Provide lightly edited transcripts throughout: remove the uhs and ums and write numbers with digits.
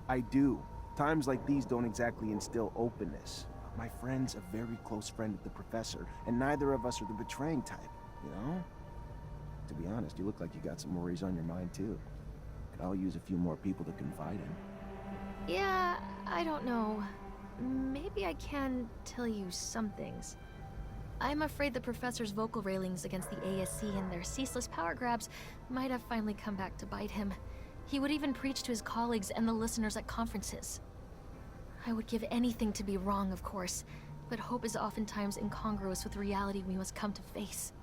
I do. Times like these don't exactly instill openness. My friend's a very close friend of the professor, and neither of us are the betraying type, you know? To be honest, you look like you got some worries on your mind, too. Could all use a few more people to confide in. Yeah, I don't know. Maybe I can tell you some things. I'm afraid the professor's vocal railings against the ASC and their ceaseless power grabs might have finally come back to bite him. He would even preach to his colleagues and the listeners at conferences. I would give anything to be wrong, of course, but hope is oftentimes incongruous with reality we must come to face.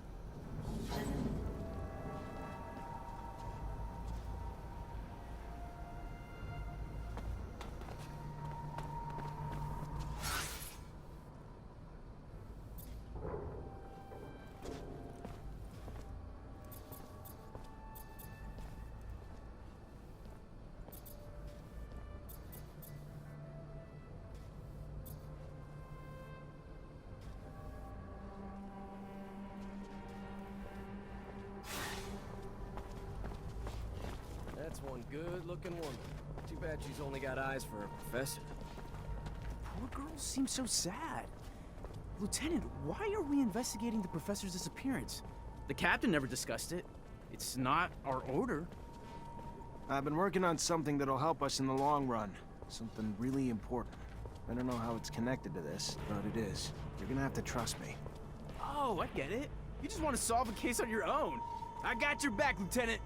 That's one good-looking woman. Too bad she's only got eyes for a professor. Poor girl seems so sad. Lieutenant, why are we investigating the professor's disappearance? The captain never discussed it. It's not our order. I've been working on something that'll help us in the long run. Something really important. I don't know how it's connected to this, but it is. You're gonna have to trust me. Oh, I get it. You just want to solve a case on your own. I got your back, Lieutenant.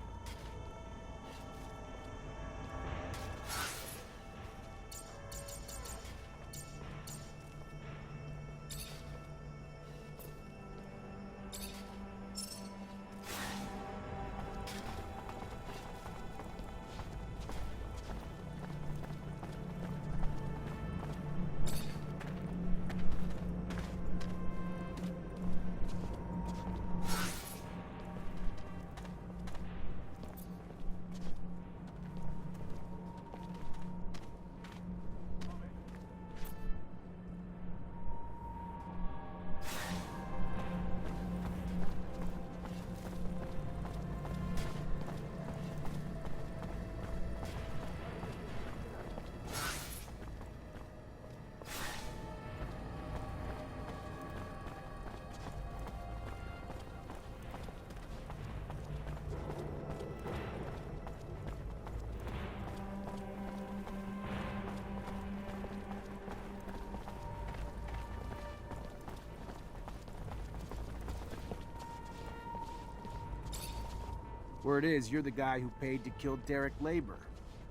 Word is, you're the guy who paid to kill Derek Labor.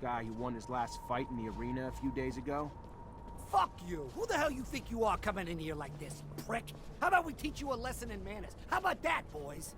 Guy who won his last fight in the arena a few days ago. Fuck you! Who the hell you think you are coming in here like this, prick? How about we teach you a lesson in manners? How about that, boys?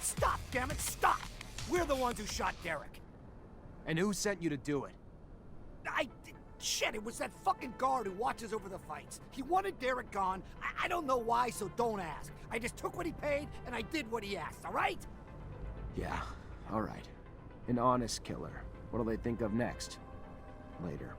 Stop, damn it, stop! We're the ones who shot Derek. And who sent you to do it? Shit, it was that fucking guard who watches over the fights. He wanted Derek gone. I don't know why, so don't ask. I just took what he paid, and I did what he asked, all right? Yeah, alright. An honest killer. What'll they think of next? Later.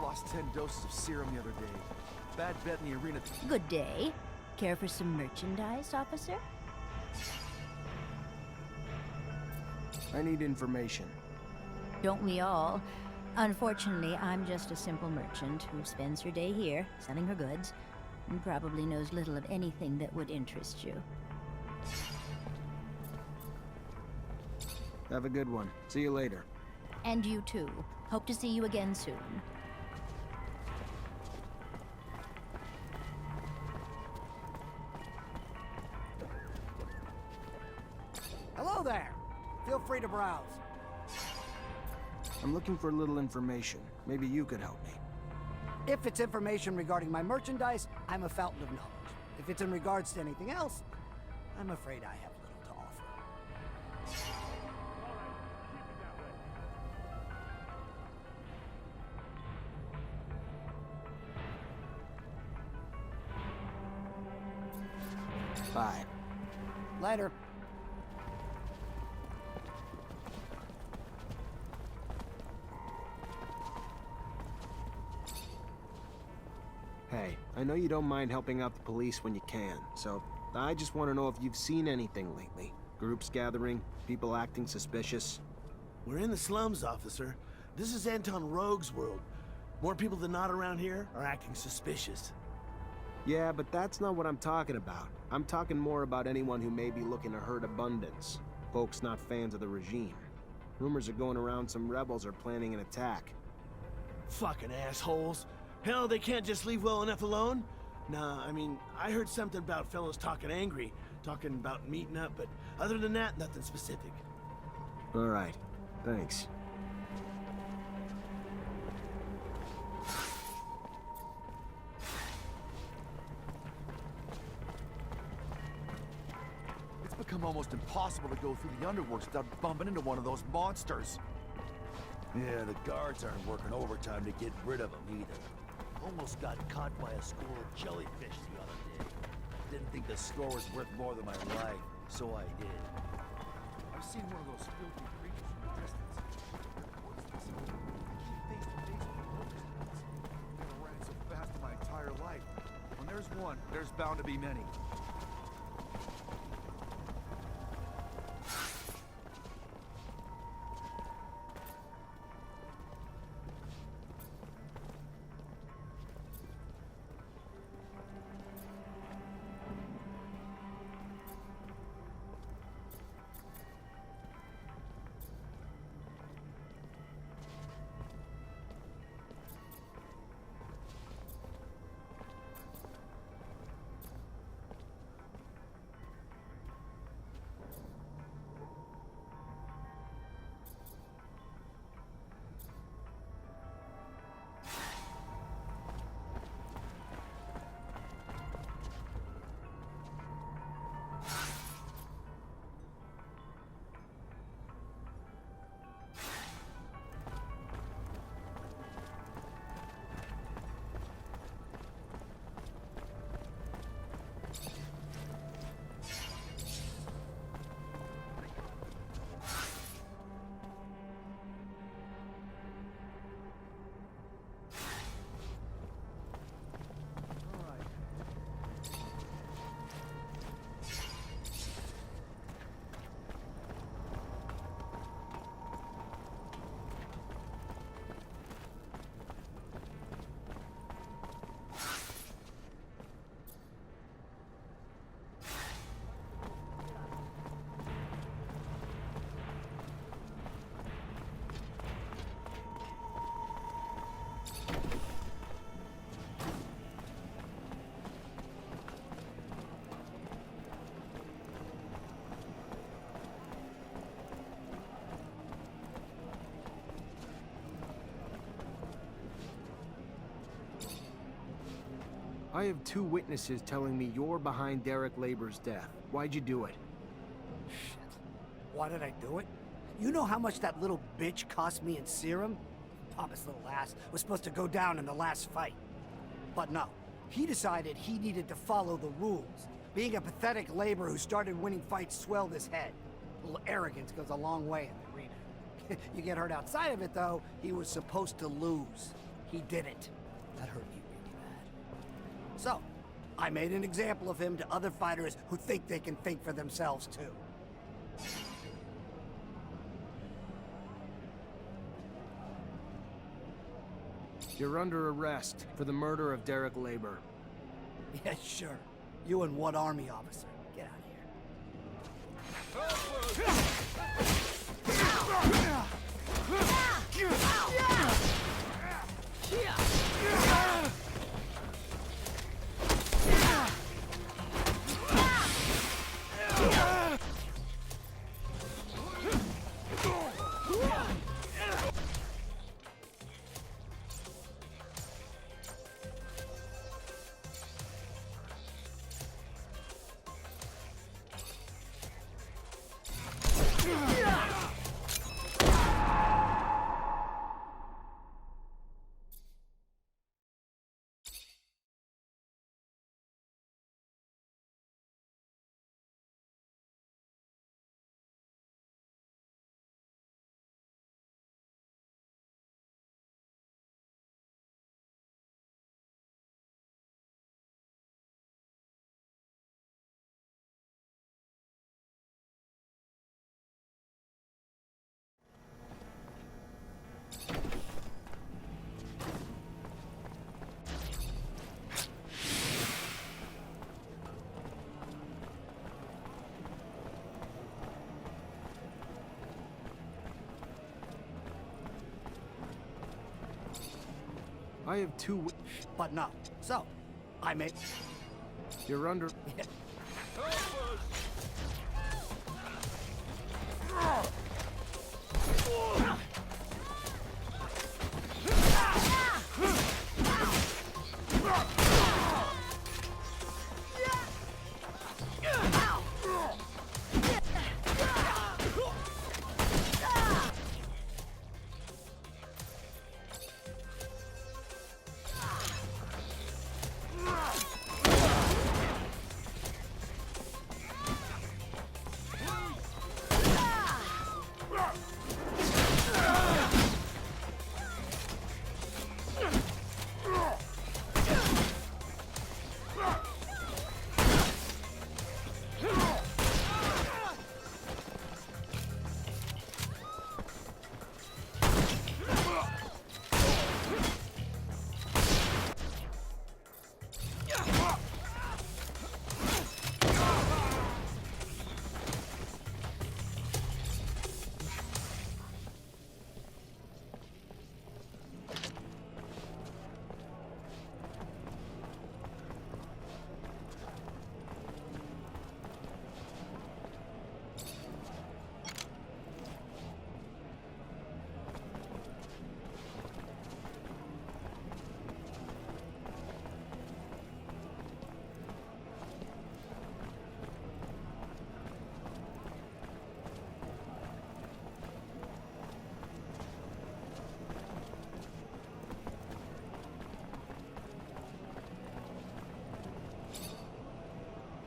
Lost 10 doses of serum the other day. Bad bet in the arena. Good day. Care for some merchandise, officer? I need information. Don't we all? Unfortunately, I'm just a simple merchant who spends her day here, selling her goods, and probably knows little of anything that would interest you. Have a good one. See you later. And you too. Hope to see you again soon. Hello there. Feel free to browse. I'm looking for a little information. Maybe you could help me. If it's information regarding my merchandise, I'm a fountain of knowledge. If it's in regards to anything else, I'm afraid I have little to offer. Bye. Later. Hey, I know you don't mind helping out the police when you can, so I just want to know if you've seen anything lately. Groups gathering, people acting suspicious. We're in the slums, officer. This is Anton Rogue's world. More people than not around here are acting suspicious. Yeah, but that's not what I'm talking about. I'm talking more about anyone who may be looking to hurt Abundance. Folks not fans of the regime. Rumors are going around some rebels are planning an attack. Fucking assholes. Hell, they can't just leave well enough alone? Nah, I mean, I heard something about fellows talking angry, talking about meeting up, but other than that, nothing specific. All right. Thanks. It's become almost impossible to go through the underworks without bumping into one of those monsters. Yeah, the guards aren't working overtime to get rid of them either. Almost got caught by a school of jellyfish the other day. Didn't think the score was worth more than my life, so I did. I've seen one of those filthy creatures from a distance. What's this? Keep face to face with the locusts. Never ran so fast in my entire life. When there's one, there's bound to be many. I have 2 witnesses telling me you're behind Derek Labor's death. Why'd you do it? Shit. Why did I do it? You know how much that little bitch cost me in serum? Papa's little ass was supposed to go down in the last fight. But no, he decided he needed to follow the rules. Being a pathetic laborer who started winning fights swelled his head. A little arrogance goes a long way in the arena. You get hurt outside of it, though, he was supposed to lose. he didn't. That hurt me really bad. So, I made an example of him to other fighters who think they can think for themselves too. You're under arrest for the murder of Derek Labor. Yeah, sure. You and what army officer? Get out of here. I have two. But no. So, I made... You're under.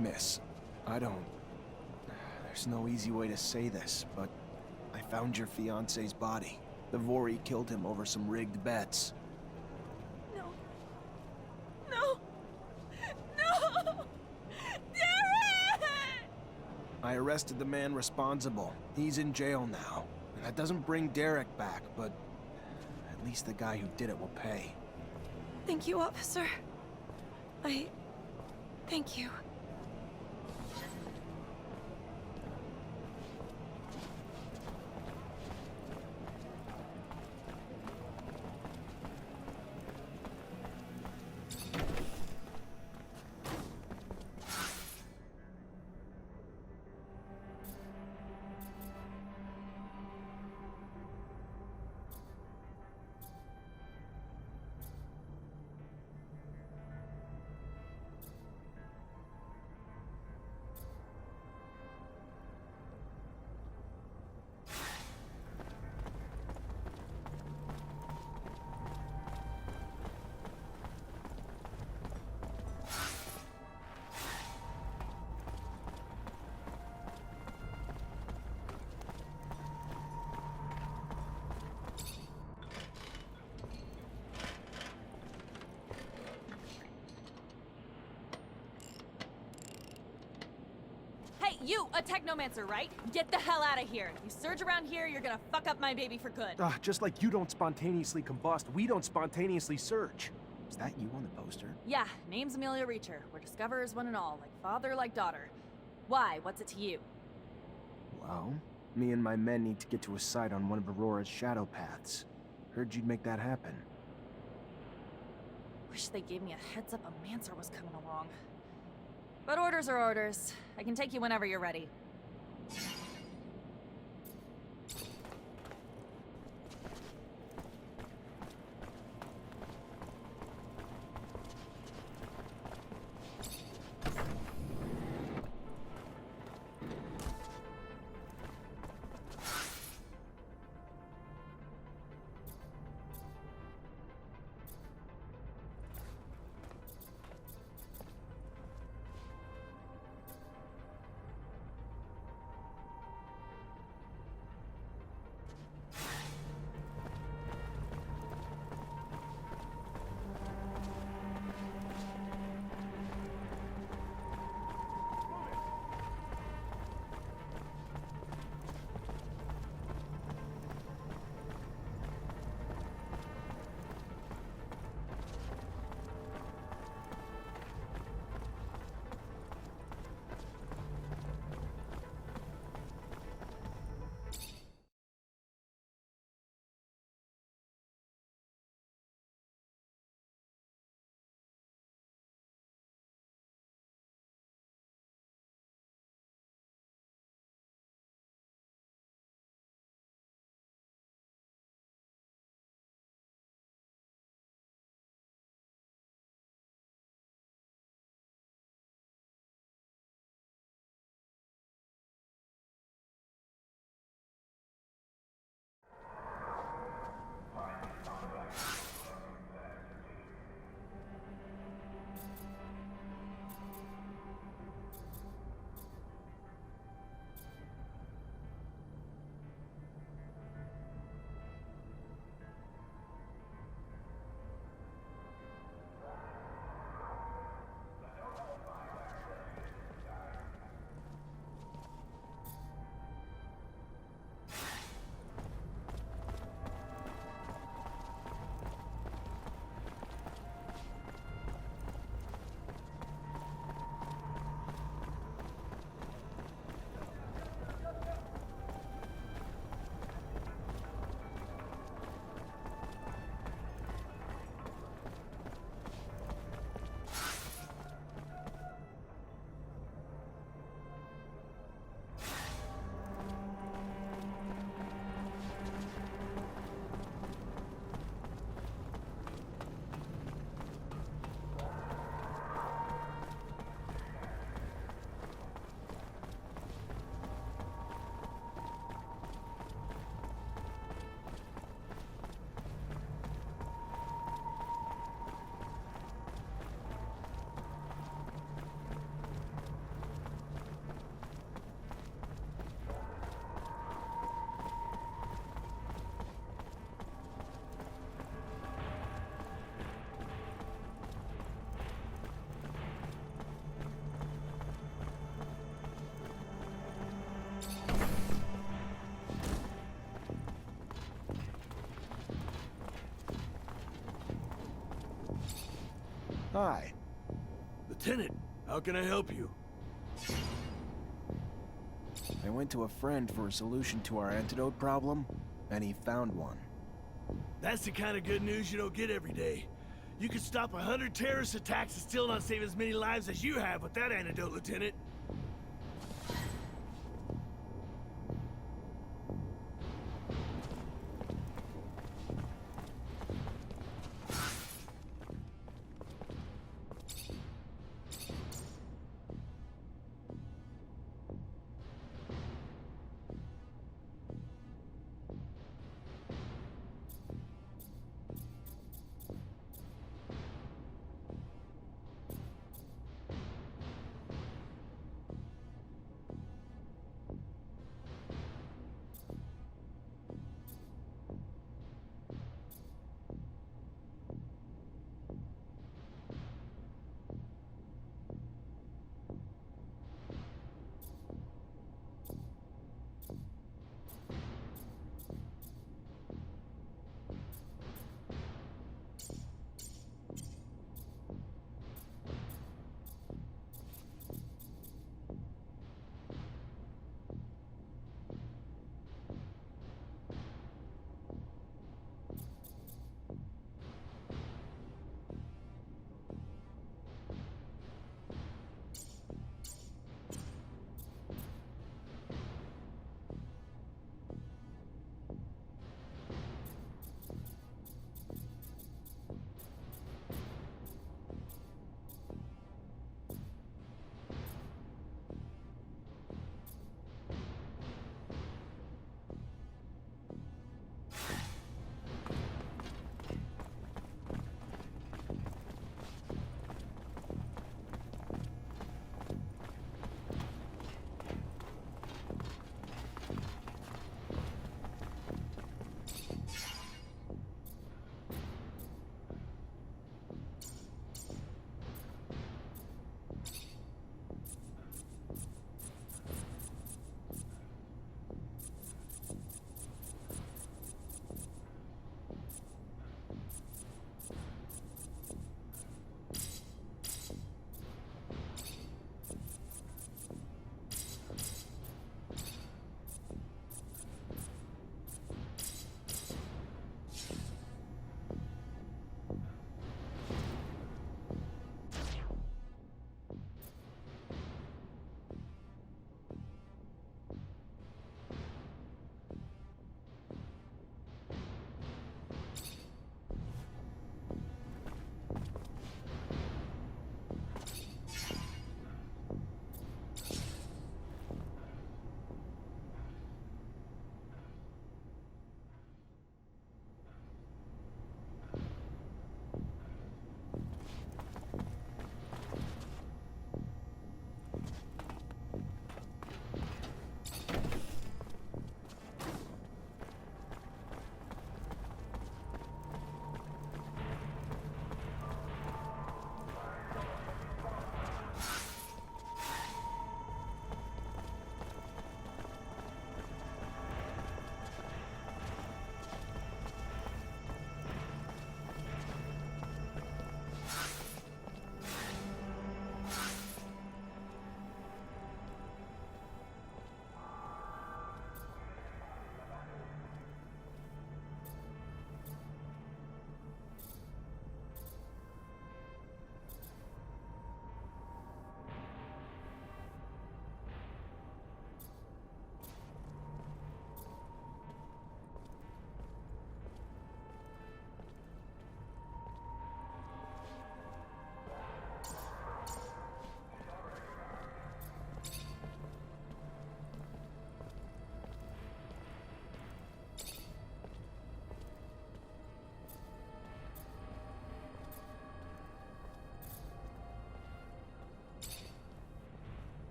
Miss, I don't... There's no easy way to say this, but I found your fiancé's body. The Vori killed him over some rigged bets. No. No! No! Derek! I arrested the man responsible. He's in jail now. And that doesn't bring Derek back, but at least the guy who did it will pay. Thank you, officer. Thank you. you, a Technomancer, right? Get the hell out of here. You surge around here, you're gonna fuck up my baby for good. Just like you don't spontaneously combust, we don't spontaneously search. Is that you on the poster? Yeah, name's Amelia Reacher. We're discoverers one and all, like father, like daughter. Why? What's it to you? Well, me and my men need to get to a site on one of Aurora's shadow paths. Heard you'd make that happen. Wish they gave me a heads up a Mancer was coming along. But orders are orders. I can take you whenever you're ready. Hi. Lieutenant, how can I help you? I went to a friend for a solution to our antidote problem, and he found one. That's the kind of good news you don't get every day. You could stop 100 terrorist attacks and still not save as many lives as you have with that antidote, Lieutenant.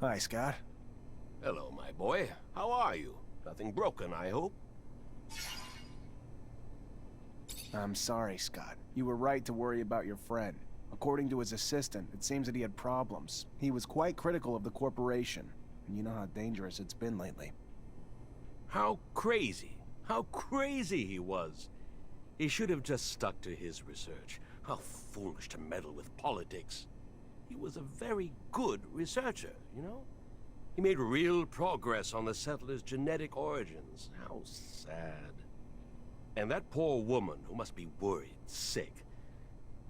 Hi, Scott. Hello, my boy. How are you? Nothing broken, I hope? I'm sorry, Scott. You were right to worry about your friend. According to his assistant, it seems that he had problems. He was quite critical of the corporation, and you know how dangerous it's been lately. How crazy he was. He should have just stuck to his research. How foolish to meddle with politics. He was a very good researcher, you know? He made real progress on the settlers' genetic origins. How sad. And that poor woman who must be worried, sick.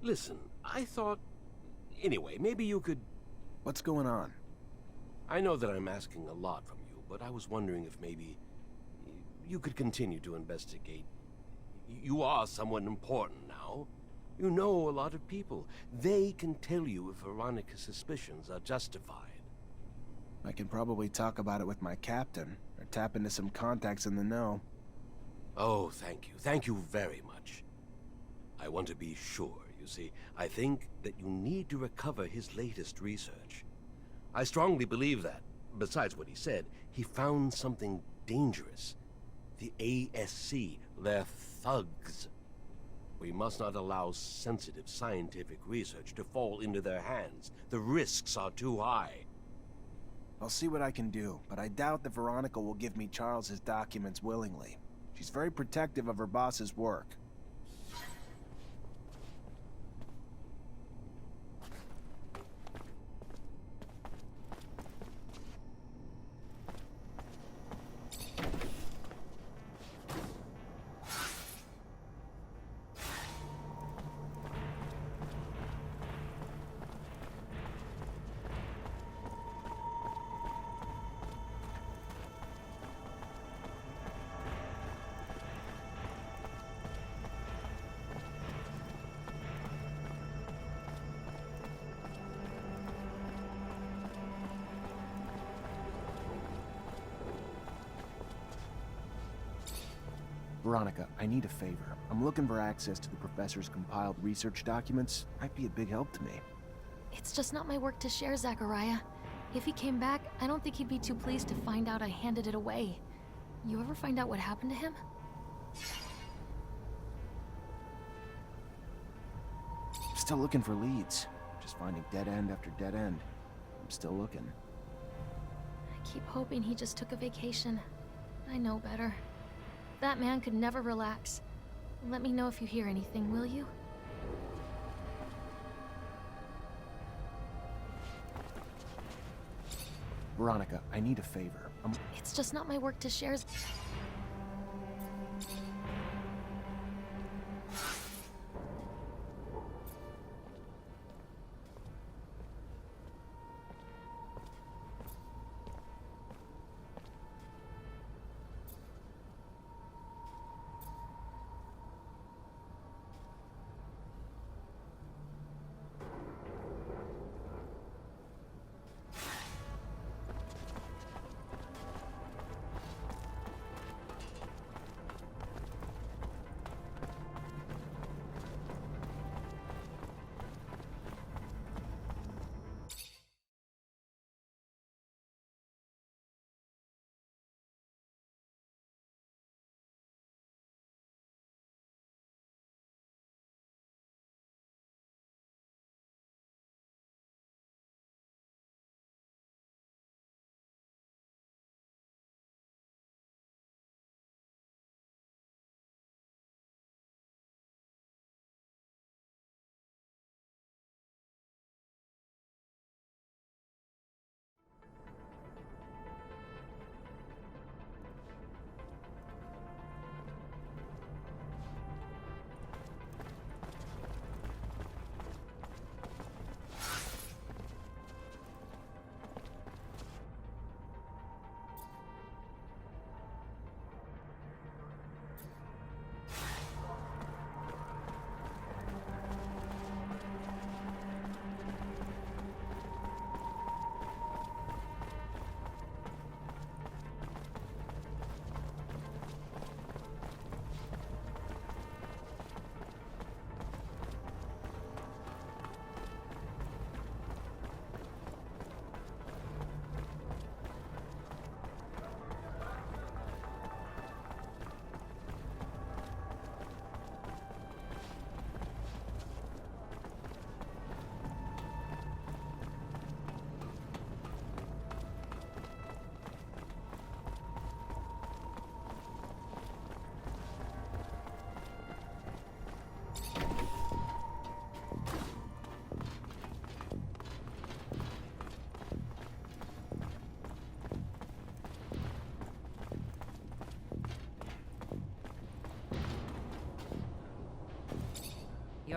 Listen, I thought... Anyway, maybe you could... What's going on? I know that I'm asking a lot from you, but I was wondering if maybe... you could continue to investigate. You are someone important now. You know a lot of people. They can tell you if Veronica's suspicions are justified. I can probably talk about it with my captain, or tap into some contacts in the know. Oh, thank you. Thank you very much. I want to be sure, you see. I think that you need to recover his latest research. I strongly believe that, besides what he said, he found something dangerous. The ASC, they're thugs. We must not allow sensitive scientific research to fall into their hands. The risks are too high. I'll see what I can do, but I doubt that Veronica will give me Charles's documents willingly. She's very protective of her boss's work. Veronica, I need a favor. I'm looking for access to the professor's compiled research documents. Might be a big help to me. It's just not my work to share, Zachariah. If he came back, I don't think he'd be too pleased to find out I handed it away. You ever find out what happened to him? Still looking for leads. Just finding dead end after dead end. I'm still looking. I keep hoping he just took a vacation. I know better. That man could never relax. Let me know if you hear anything, will you? Veronica, I need a favor. It's just not my work to share.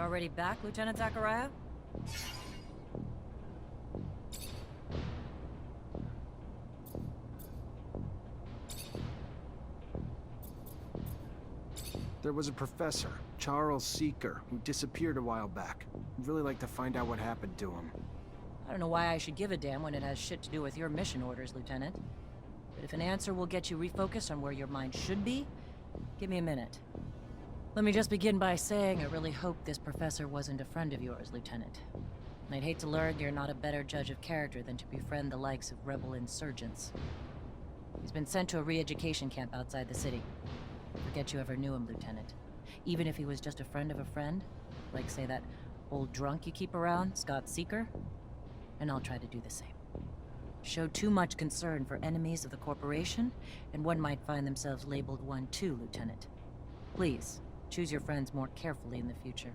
already back, Lieutenant Zachariah? There was a professor, Charles Seeker, who disappeared a while back. I'd really like to find out what happened to him. I don't know why I should give a damn when it has shit to do with your mission orders, Lieutenant. But if an answer will get you refocused on where your mind should be, give me a minute. Let me just begin by saying I really hope this professor wasn't a friend of yours, Lieutenant. And I'd hate to learn you're not a better judge of character than to befriend the likes of rebel insurgents. He's been sent to a re-education camp outside the city. Forget you ever knew him, Lieutenant. Even if he was just a friend of a friend, like, say, that old drunk you keep around, Scott Seeker, and I'll try to do the same. Show too much concern for enemies of the corporation, and one might find themselves labeled one too, Lieutenant. Please, choose your friends more carefully in the future.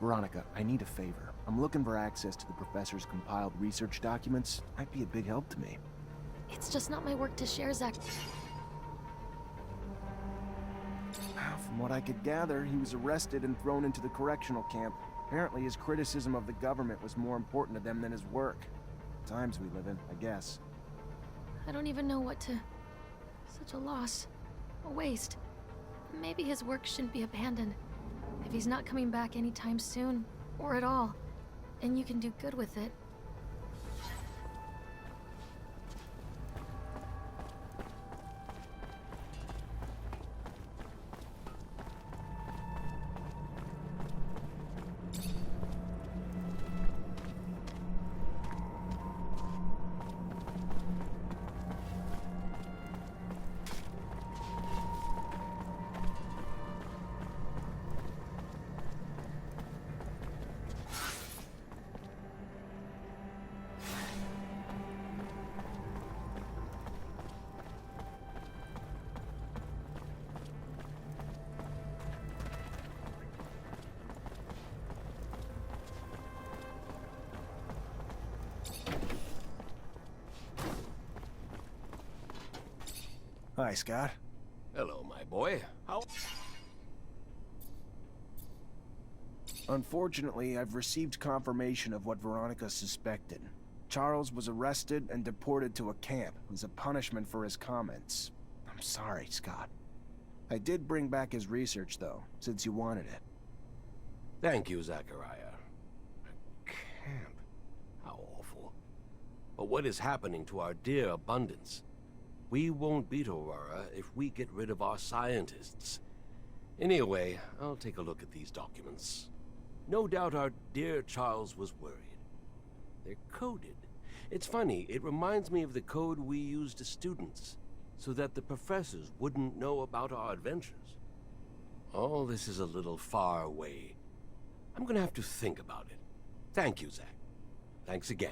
Veronica, I need a favor. I'm looking for access to the professor's compiled research documents. Might be a big help to me. It's just not my work to share, Zach. From what I could gather, he was arrested and thrown into the correctional camp. Apparently his criticism of the government was more important to them than his work. Times we live in, I guess. I don't even know what to... Such a loss. A waste. Maybe his work shouldn't be abandoned. If he's not coming back anytime soon, or at all, and you can do good with it. Hi, Scott. Hello, my boy. How... Unfortunately, I've received confirmation of what Veronica suspected. Charles was arrested and deported to a camp as a punishment for his comments. I'm sorry, Scott. I did bring back his research, though, since you wanted it. Thank you, Zachariah. A camp? How awful. But what is happening to our dear abundance? We won't beat Aurora if we get rid of our scientists. Anyway, I'll take a look at these documents. No doubt our dear Charles was worried. They're coded. It's funny, it reminds me of the code we used as students, so that the professors wouldn't know about our adventures. All this is a little far away. I'm gonna have to think about it. Thank you, Zach. Thanks again.